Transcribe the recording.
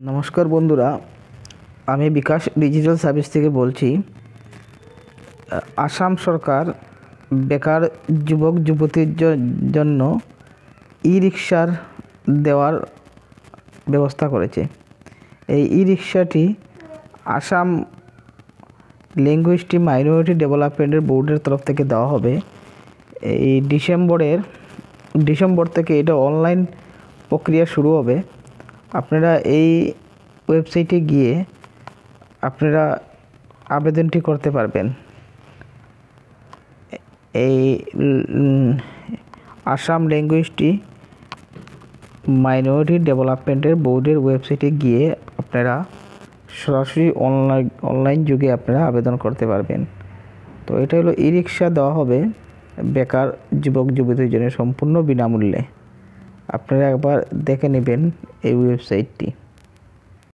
নমস্কার বন্ধুরা, আমি বিকাশ ডিজিটাল সার্ভিস থেকে বলছি। আসাম সরকার বেকার যুবক যুবতীর জন্য ই রিক্সার দেওয়ার ব্যবস্থা করেছে। এই ই রিক্সাটি আসাম লিঙ্গুইস্টিক মাইনরিটি ডেভেলপমেন্টের বোর্ডের তরফ থেকে দেওয়া হবে। এই ডিসেম্বর থেকে এটা অনলাইন প্রক্রিয়া শুরু হবে। আপনারা এই ওয়েবসাইটে গিয়ে আপনারা আবেদনটি করতে পারবেন। এই আসাম লিঙ্গুইস্টিক মাইনরিটি ডেভেলপমেন্টের বোর্ডের ওয়েবসাইটে গিয়ে আপনারা সরাসরি অনলাইন যুগে আপনারা আবেদন করতে পারবেন। তো এটা হলো ই রিক্সা দেওয়া হবে বেকার যুবক যুবতীর জন্য সম্পূর্ণ বিনামূল্যে। আপনারা একবার দেখে নেবেন এই ওয়েবসাইটটি।